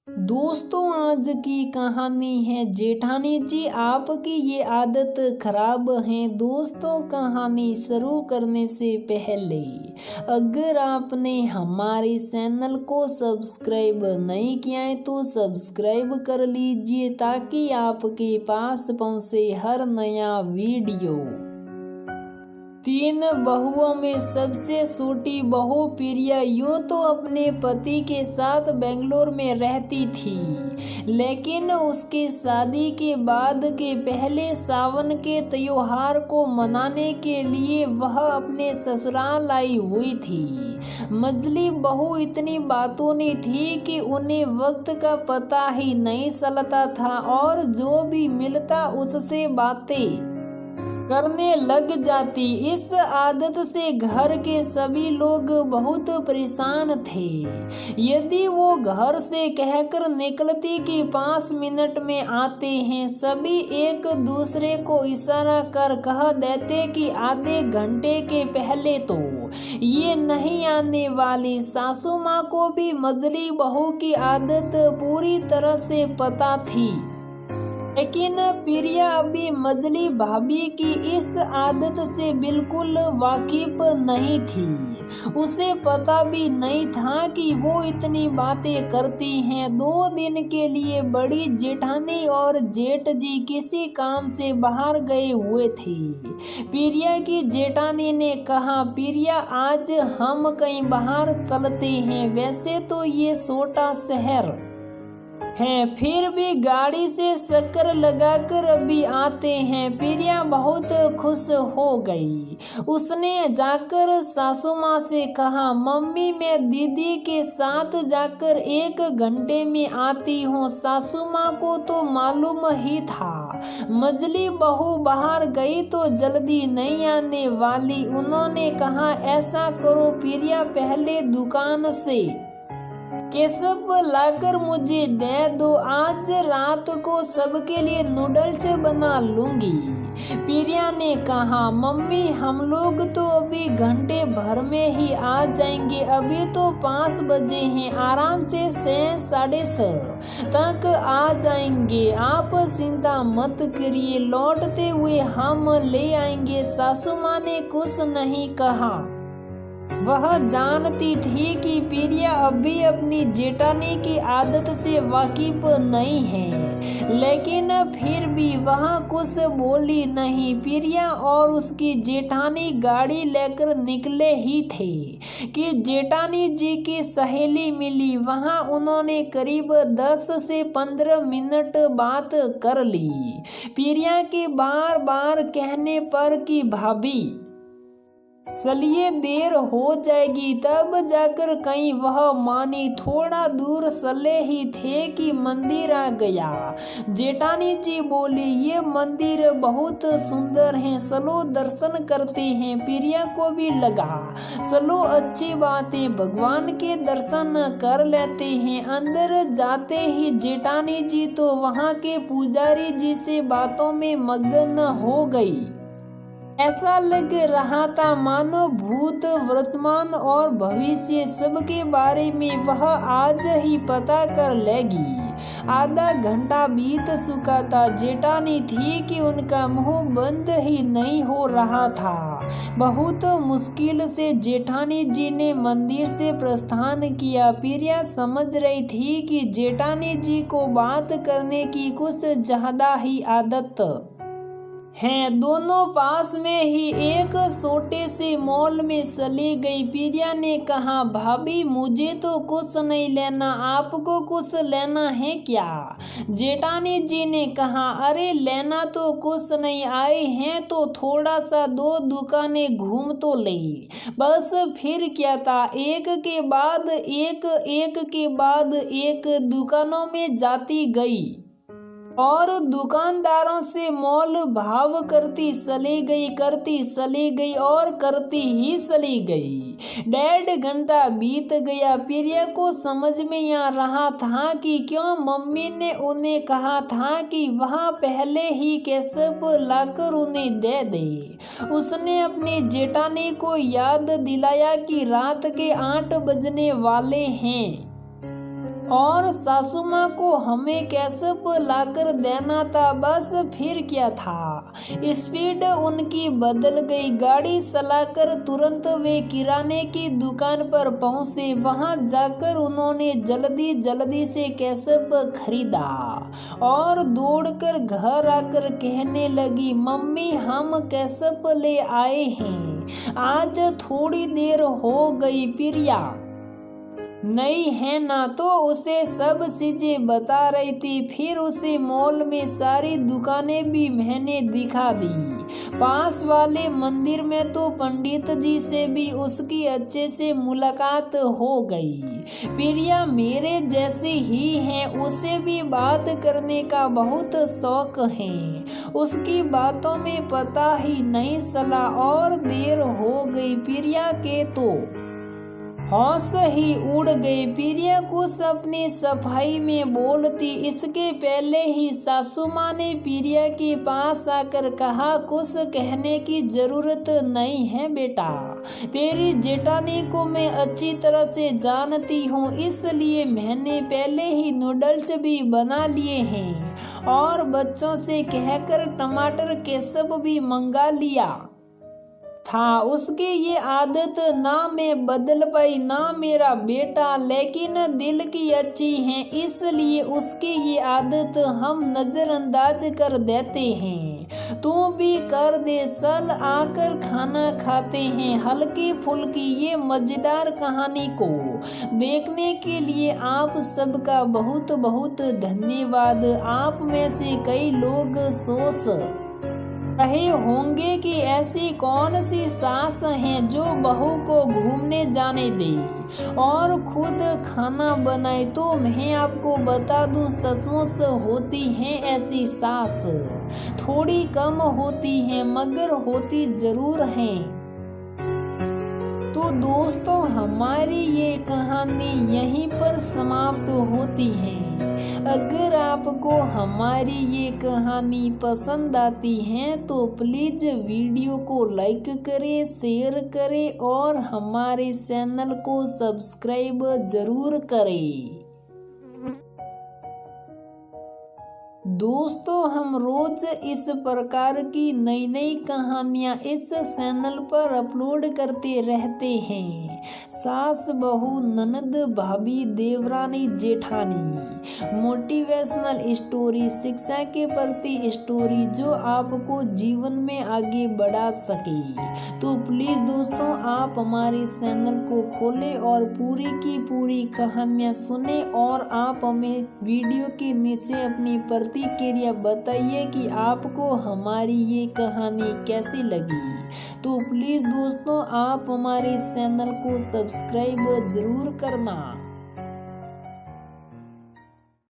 दोस्तों, आज की कहानी है जेठानी जी आपकी ये आदत खराब है। दोस्तों, कहानी शुरू करने से पहले अगर आपने हमारे चैनल को सब्सक्राइब नहीं किया है तो सब्सक्राइब कर लीजिए ताकि आपके पास पहुंचे हर नया वीडियो। 3 बहुओं में सबसे छोटी बहू प्रिया यूं तो अपने पति के साथ बेंगलोर में रहती थी, लेकिन उसके शादी के बाद के पहले सावन के त्योहार को मनाने के लिए वह अपने ससुराल आई हुई थी। मजली बहू इतनी बातूनी थी कि उन्हें वक्त का पता ही नहीं चलता था और जो भी मिलता उससे बातें करने लग जाती। इस आदत से घर के सभी लोग बहुत परेशान थे। यदि वो घर से कहकर निकलती कि 5 मिनट में आते हैं, सभी एक दूसरे को इशारा कर कह देते कि आधे घंटे के पहले तो ये नहीं आने वाली। सासू माँ को भी मजली बहू की आदत पूरी तरह से पता थी, लेकिन प्रिया अभी मजली भाभी की इस आदत से बिल्कुल वाकिफ नहीं थी। उसे पता भी नहीं था कि वो इतनी बातें करती हैं। 2 दिन के लिए बड़ी जेठानी और जेठ जी किसी काम से बाहर गए हुए थे। प्रिया की जेठानी ने कहा, प्रिया आज हम कहीं बाहर चलते हैं। वैसे तो ये छोटा शहर है, फिर भी गाड़ी से चक्कर लगाकर अभी आते हैं। प्रिया बहुत खुश हो गई। उसने जाकर सासू माँ से कहा, मम्मी मैं दीदी के साथ जाकर 1 घंटे में आती हूँ। सासू माँ को तो मालूम ही था मजली बहू बाहर गई तो जल्दी नहीं आने वाली। उन्होंने कहा, ऐसा करो प्रिया, पहले दुकान से केसब लाकर मुझे दे दो, आज रात को सबके लिए नूडल्स बना लूंगी। प्रिया ने कहा, मम्मी हम लोग तो अभी घंटे भर में ही आ जाएंगे। अभी तो 5 बजे हैं, आराम से 6 साढ़े 6 तक आ जाएंगे। आप चिंता मत करिए, लौटते हुए हम ले आएंगे। सासू माँ ने कुछ नहीं कहा। वह जानती थी कि प्रिया अभी अपनी जेठानी की आदत से वाकिफ नहीं है, लेकिन फिर भी वह कुछ बोली नहीं। प्रिया और उसकी जेठानी गाड़ी लेकर निकले ही थे कि जेठानी जी की सहेली मिली। वहां उन्होंने करीब 10 से 15 मिनट बात कर ली। प्रिया के बार बार कहने पर कि भाभी चलिए देर हो जाएगी, तब जाकर कहीं वह मानी। थोड़ा दूर चले ही थे कि मंदिर आ गया। जेठानी जी बोली, ये मंदिर बहुत सुंदर है, चलो दर्शन करते हैं। प्रिया को भी लगा, चलो अच्छी बात है, भगवान के दर्शन कर लेते हैं। अंदर जाते ही जेठानी जी तो वहाँ के पुजारी जी से बातों में मग्न हो गई। ऐसा लग रहा था मानो भूत, वर्तमान और भविष्य सबके बारे में वह आज ही पता कर लेगी। आधा घंटा बीत चुका था। जेठानी थी कि उनका मुंह बंद ही नहीं हो रहा था। बहुत मुश्किल से जेठानी जी ने मंदिर से प्रस्थान किया। प्रिया समझ रही थी कि जेठानी जी को बात करने की कुछ ज्यादा ही आदत है। दोनों पास में ही एक छोटे से मॉल में चली गई। प्रिया ने कहा, भाभी मुझे तो कुछ नहीं लेना, आपको कुछ लेना है क्या? जेठानी जी ने कहा, अरे लेना तो कुछ नहीं, आए हैं तो थोड़ा सा 2 दुकानें घूम तो ले, बस फिर क्या था। एक के बाद एक दुकानों में जाती गई और दुकानदारों से मोल भाव करती चली गई और करती ही चली गई। 1.5 घंटा बीत गया। प्रिया को समझ में आ रहा था कि क्यों मम्मी ने उन्हें कहा था कि वह पहले ही केसप लाकर उन्हें दे दे। उसने अपनी जेठानी को याद दिलाया कि रात के 8 बजने वाले हैं। और सासू माँ को हमें केचप लाकर देना था, बस फिर क्या था। स्पीड उनकी बदल गई। गाड़ी चलाकर तुरंत वे किराने की दुकान पर पहुंचे। वहां जाकर उन्होंने जल्दी जल्दी से केचप खरीदा और दौड़कर घर आकर कहने लगी, मम्मी हम केचप ले आए हैं, आज थोड़ी देर हो गई। प्रिया नहीं है ना, तो उसे सब चीजें बता रही थी। फिर उसे मॉल में सारी दुकानें भी मैंने दिखा दी। पास वाले मंदिर में तो पंडित जी से भी उसकी अच्छे से मुलाकात हो गई। प्रिया मेरे जैसी ही है, उसे भी बात करने का बहुत शौक है। उसकी बातों में पता ही नहीं चला और देर हो गई। प्रिया के तो होश ही उड़ गए। प्रिया कुछ अपनी सफाई में बोलती, इसके पहले ही सासू माँ ने प्रिया के पास आकर कहा, कुछ कहने की जरूरत नहीं है बेटा, तेरी जेठानी को मैं अच्छी तरह से जानती हूँ, इसलिए मैंने पहले ही नूडल्स भी बना लिए हैं और बच्चों से कहकर टमाटर केचप भी मंगा लिया था। उसकी ये आदत ना मैं बदल पाई ना मेरा बेटा, लेकिन दिल की अच्छी है, इसलिए उसकी ये आदत हम नजरअंदाज कर देते हैं। तू भी कर दे, चल आकर खाना खाते हैं। हल्की फुल्की ये मजेदार कहानी को देखने के लिए आप सबका बहुत बहुत धन्यवाद। आप में से कई लोग सोच रहे होंगे कि ऐसी कौन सी सास है जो बहू को घूमने जाने दे और खुद खाना बनाए। तो मैं आपको बता दूं, सचमुच होती हैं ऐसी सास, थोड़ी कम होती हैं मगर होती जरूर हैं। तो दोस्तों हमारी ये कहानी यहीं पर समाप्त होती है। अगर आपको हमारी ये कहानी पसंद आती है तो प्लीज वीडियो को लाइक करें, शेयर करें और हमारे चैनल को सब्सक्राइब जरूर करें। दोस्तों हम रोज इस प्रकार की नई नई कहानियाँ इस चैनल पर अपलोड करते रहते हैं। सास बहू ननद भाभी देवरानी जेठानी, मोटिवेशनल स्टोरी, शिक्षा के प्रति स्टोरी जो आपको जीवन में आगे बढ़ा सके। तो प्लीज दोस्तों आप हमारे चैनल को खोलें और पूरी की पूरी कहानियाँ सुने और आप हमें वीडियो के नीचे अपनी प्रतिक्रिया बताइए कि आपको हमारी ये कहानी कैसी लगी। तो प्लीज दोस्तों आप हमारे चैनल को सब्सक्राइब जरूर करना।